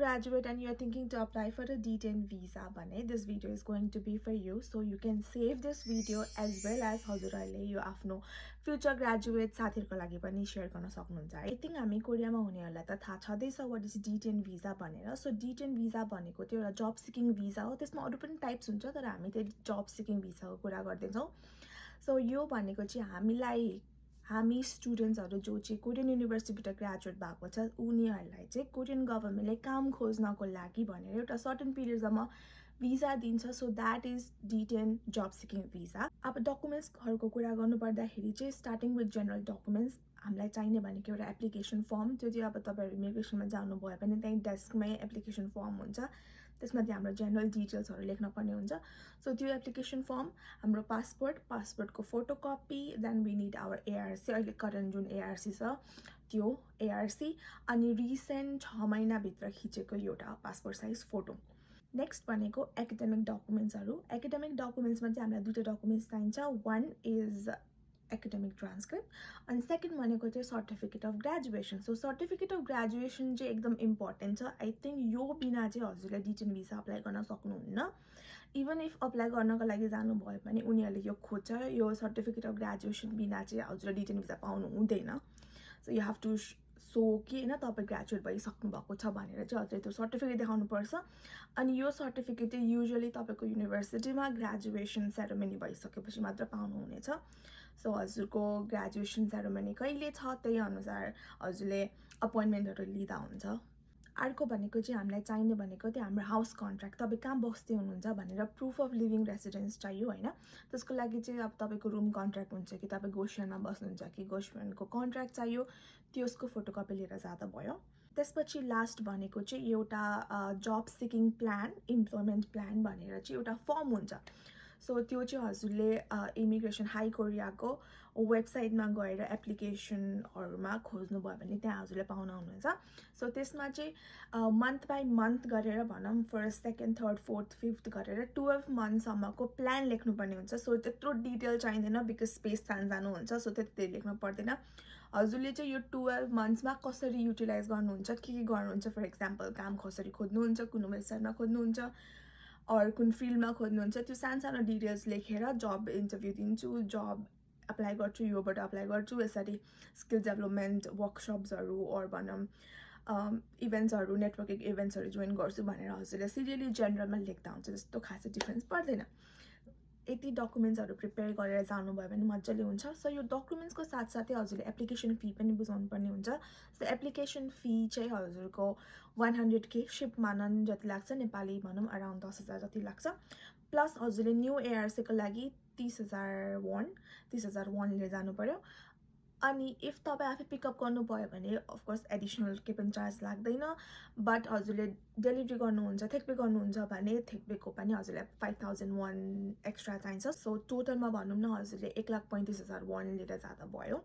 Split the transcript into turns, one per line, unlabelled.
graduate and you're thinking to apply for a D10 visa भने this video is going to be for you, so you can save this video as well as हजुरहरूले यो आफ्नो future graduate साथीहरुको लागि पनि share गर्न सक्नुहुन्छ। I think हामी कोरियामा हुनेहरुलाई त थाहा छदैछ what is D10 visa भनेर। So D10 visa भनेको त्यो एउटा job seeking visa हो। त्यसमा अरु पनि टाइप्स हुन्छ तर हामी चाहिँ job seeking visa को कुरा गर्दैछौं। So यो भनेको चाहिँ हामी स्टुडेन्ट्सहरु जो चाहिँ कोरियन युनिभर्सिटीबाट ग्रेजुएट भएको छ उनीहरुलाई चाहिँ कोरियन गभर्नमेन्टले काम खोज्नको लागि भनेर एउटा सर्टेन पिरियडसम्म भिजा दिन्छ। So that is D10 job seeking visa. अब डकुमेन्ट्सहरुको कुरा गर्नु पर्दाखेरि चाहिँ स्टार्टिङ विथ जनरल डकुमेन्ट्स हामीलाई चाहिने भनेको एउटा एप्लिकेसन फर्म। त्यो चाहिँ अब तपाईहरु इमिग्रेसनमा जानु भयो भने त्यही डेस्कमै एप्लिकेसन फर्म हुन्छ। त्यसमा चाहिँ हाम्रो जनरल डिटेल्सहरु लेख्न पर्ने हुन्छ। सो त्यो एप्लिकेसन फर्म, हाम्रो पासपोर्टको photocopy, then we need our ARC, अहिले करेन्ट जुन ARC छ त्यो ARC, अनि रिसेन्ट 6 महिना भित्र खिचेको एउटा पासपोर्ट साइज फोटो। नेक्स्ट भनेको एकाडेमिक डकुमेन्ट्सहरु। एकाडेमिक डकुमेन्ट्समा चाहिँ हामीलाई दुईटा डकुमेन्ट्स चाहिन्छ। one is academic transcript and second भनेको चाहिँ certificate of graduation. So certificate of graduation चाहिँ एकदम इम्पोर्टेन्ट छ। आई थिंक यो बिना चाहिँ हजुरले D10 भिसा अप्लाई गर्न सक्नुहुन्न। इभन इफ अप्लाई गर्नको लागि जानु भयो भने उनीहरुले यो खोज्छ यो सर्टिफिकेट अफ ग्रेजुएसन बिना चाहिँ हजुरले D10 भिसा पाउनु हुँदैन। So you have to show कि हैन तपाई ग्रेजुएट भइसक्नु भएको छ भनेर चाहिँ हजुरले त्यो सर्टिफिकेट देखाउनु पर्छ। अनि यो सर्टिफिकेट चाहिँ युजुअली तपाईको युनिभर्सिटीमा ग्रेजुएसन सेरेमनी भइसकेपछि मात्र पाउनु हुनेछ। सो हजुरको ग्रेजुएसन सेरेमनी कहिले छ त्यही अनुसार हजुरले अपॉइन्टमेन्टहरु लिदा हुन्छ। अर्को भनेको चाहिँ हामीलाई चाहिने भनेको त्यो हाम्रो हाउस कन्ट्र्याक्ट। तपाई कहाँ बस्दै हुनुहुन्छ भनेर प्रुफ अफ लिभिङ रेसिडेन्स चाहियो हैन। त्यसको लागि चाहिँ अब तपाईको रुम कन्ट्र्याक्ट हुन्छ कि तपाई गोशनमा बस्नुहुन्छ कि गोशनको कन्ट्र्याक्ट चाहियो, त्यसको फोटोकपी लिएर जादा भयो। त्यसपछि लास्ट भनेको चाहिँ एउटा जब सिकिङ प्लान, इम्प्लोयमेन्ट प्लान भनेर चाहिँ एउटा फर्म हुन्छ। सो त्यो चाहिँ हजुरले इमिग्रेसन हाई कोरियाको वेबसाइटमा गएर एप्लिकेसनहरुमा खोज्नु भयो भने त्यहाँ हजुरले पाउन हुनुहुन्छ। सो त्यसमा चाहिँ मन्थ बाइ मन्थ गरेर भनौं first, second, third, fourth, fifth गरेर 12 मन्थसम्मको प्लान लेख्नुपर्ने हुन्छ। सो त्यत्रो डिटेल चाहिँदैन बिकज स्पेस सानो हुन्छ। सो त्यति लेख्न पर्दैन। हजुरले चाहिँ यो 12 मन्थ्समा कसरी युटिलाइज गर्नुहुन्छ, के गर्नुहुन्छ, फर एक्जाम्पल काम कसरी खोज्नुहुन्छ, कुन वेबसाइटमा खोज्नुहुन्छ और कुन फिल्डमा खोज्नुहुन्छ, त्यो सानो डिटेल्स लेखेर जब इन्टरभ्यु दिन्छु, जब अप्लाई गर्छु, योबाट अप्लाई गर्छु, यसरी स्किल डेभलपमेन्ट वर्कसप्सहरु और भनौं इभेन्ट्सहरु, नेटवर्किङ इभेन्ट्सहरु जोइन गर्छु भनेर हजुरले सिरियली जनरलमा लेख्दा हुन्छ। जस्तो खासै डिफरेन्स पर्दैन। यति डकुमेन्ट्सहरु प्रिपेयर गरेर जानु भयो भने मज्जाले हुन्छ। सो यो डकुमेन्ट्सको साथसाथै हजुरले एप्लिकेसन फी पनि बुझाउनु पर्ने हुन्छ। सो एप्लिकेसन फी चाहिँ हजुरको 100K शिप मानन जति लाग्छ, नेपाली भनौं अराउन्ड 10,000 जति लाग्छ। प्लस हजुरले न्यू ARC को लागि 30,000 वon लिएर जानु पर्यो। अनि इफ तपाई आफै पिकअप गर्नु भयो भने अफ कोर्स एडिशनल के पनि चार्ज लाग्दैन। बट हजुरले डेलिभरी गर्नुहुन्छ, थेक्पे गर्नुहुन्छ भने थेक्पेको पनि हजुरलाई 5,000 वon एक्स्ट्रा चाहिन्छ। सो टोटलमा भनौं न हजुरले 1,35,000 वon लिएर जादा भयो।